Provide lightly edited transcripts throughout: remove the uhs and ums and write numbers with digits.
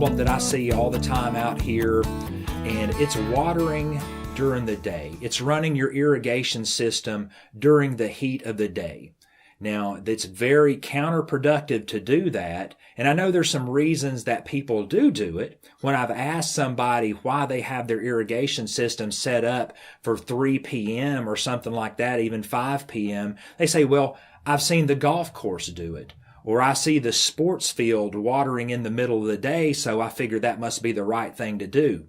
problem that I see all the time out here, and it's watering during the day. It's running your irrigation system during the heat of the day. Now, it's very counterproductive to do that, and I know there's some reasons that people do it. When I've asked somebody why they have their irrigation system set up for 3 p.m. or something like that, even 5 p.m., they say, well, I've seen the golf course do it, or I see the sports field watering in the middle of the day, so I figure that must be the right thing to do.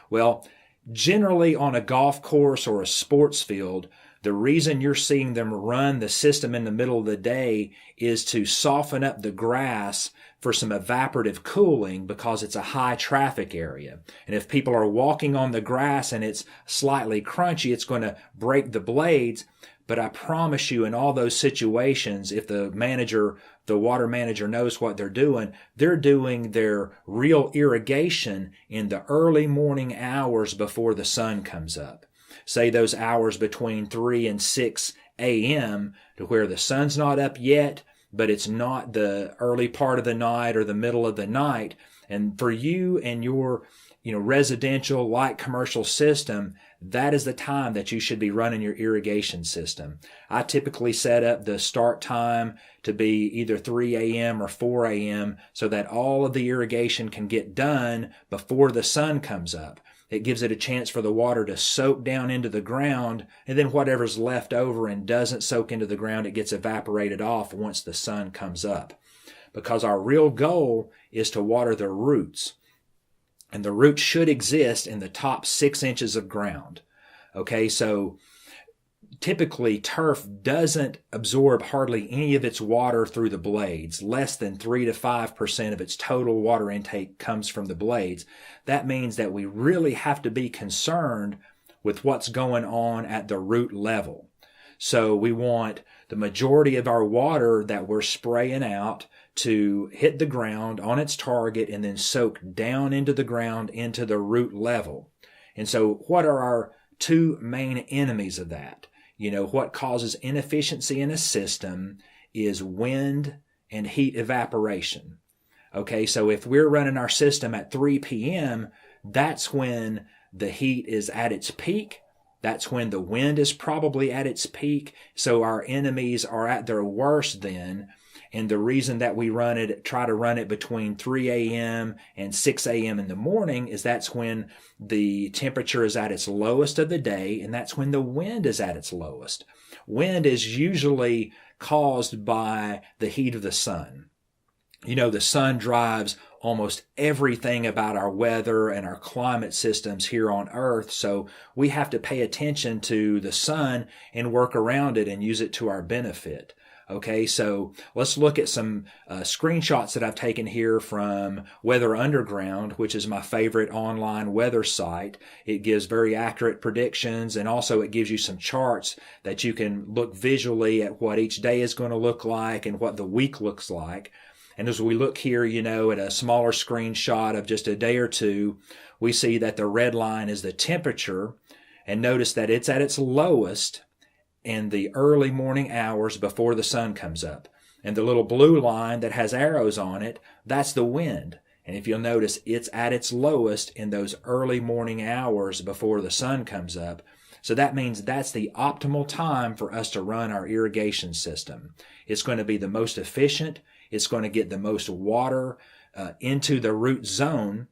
Well, generally on a golf course or a sports field, the reason you're seeing them run the system in the middle of the day is to soften up the grass for some evaporative cooling, because it's a high traffic area. And if people are walking on the grass and it's slightly crunchy, it's going to break the blades. But I promise you, in all those situations, if the water manager knows what they're doing their real irrigation in the early morning hours before the sun comes up. Say those hours between 3 and 6 a.m. to where the sun's not up yet, but it's not the early part of the night or the middle of the night. And for you and your residential light commercial system, that is the time that you should be running your irrigation system. I typically set up the start time to be either 3 a.m. or 4 a.m. so that all of the irrigation can get done before the sun comes up. It gives it a chance for the water to soak down into the ground, and then whatever's left over and doesn't soak into the ground, it gets evaporated off once the sun comes up. Because our real goal is to water the roots. And the roots should exist in the top 6 inches of ground. Okay, so typically turf doesn't absorb hardly any of its water through the blades. Less than 3 to 5% of its total water intake comes from the blades. That means that we really have to be concerned with what's going on at the root level. So we want the majority of our water that we're spraying out to hit the ground on its target and then soak down into the ground into the root level. And so what are our two main enemies of that? What causes inefficiency in a system is wind and heat evaporation. Okay, so if we're running our system at 3 p.m., that's when the heat is at its peak. That's when the wind is probably at its peak. So our enemies are at their worst then. And the reason that we try to run it between 3 a.m. and 6 a.m. in the morning is that's when the temperature is at its lowest of the day, and that's when the wind is at its lowest. Wind is usually caused by the heat of the sun. The sun drives almost everything about our weather and our climate systems here on Earth, so we have to pay attention to the sun and work around it and use it to our benefit. Okay, so let's look at some screenshots that I've taken here from Weather Underground, which is my favorite online weather site. It gives very accurate predictions, and also it gives you some charts that you can look visually at what each day is going to look like and what the week looks like. And as we look here, at a smaller screenshot of just a day or two, we see that the red line is the temperature, and notice that it's at its lowest in the early morning hours before the sun comes up. And the little blue line that has arrows on it, that's the wind. And if you'll notice, it's at its lowest in those early morning hours before the sun comes up. So that means that's the optimal time for us to run our irrigation system. It's going to be the most efficient. It's going to get the most water into the root zone,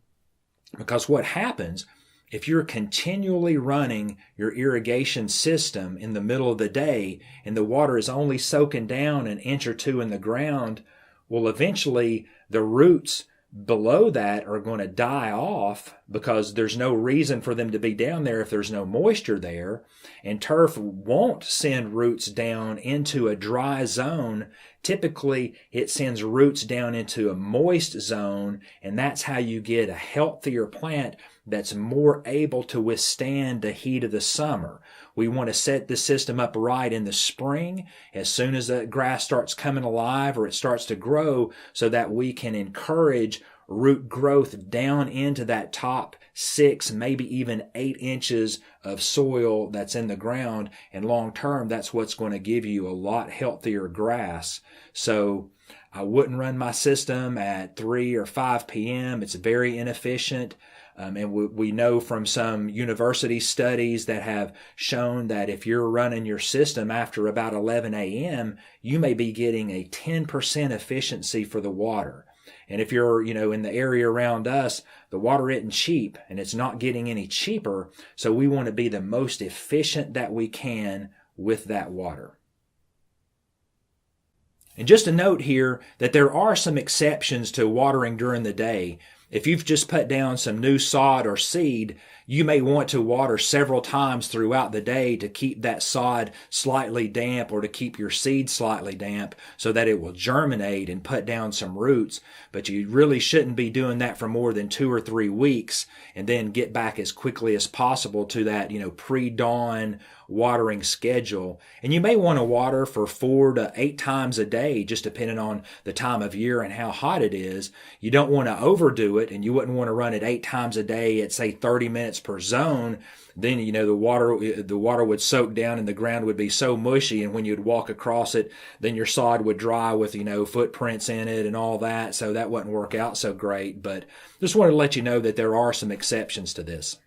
because what happens if you're continually running your irrigation system in the middle of the day and the water is only soaking down an inch or two in the ground, well, eventually the roots below that are going to die off because there's no reason for them to be down there if there's no moisture there. And turf won't send roots down into a dry zone. Typically, it sends roots down into a moist zone, and that's how you get a healthier plant that's more able to withstand the heat of the summer. We want to set the system up right in the spring as soon as the grass starts coming alive or it starts to grow, so that we can encourage root growth down into that top 6, maybe even 8 inches of soil that's in the ground. And long term, that's what's going to give you a lot healthier grass. So I wouldn't run my system at 3 or 5 p.m. It's very inefficient. And we know from some university studies that have shown that if you're running your system after about 11 a.m., you may be getting a 10% efficiency for the water. And if you're, in the area around us, the water isn't cheap and it's not getting any cheaper. So we want to be the most efficient that we can with that water. And just a note here that there are some exceptions to watering during the day. If you've just put down some new sod or seed, you may want to water several times throughout the day to keep that sod slightly damp or to keep your seed slightly damp so that it will germinate and put down some roots. But you really shouldn't be doing that for more than 2 or 3 weeks and then get back as quickly as possible to that, pre-dawn watering schedule. And you may want to water for 4 to 8 times a day, just depending on the time of year and how hot it is. You don't want to overdo it, and you wouldn't want to run it 8 times a day at, say, 30 minutes per zone. Then, the water would soak down and the ground would be so mushy, and when you'd walk across it, then your sod would dry with, footprints in it and all that. So that wouldn't work out so great. But just wanted to let you know that there are some exceptions to this.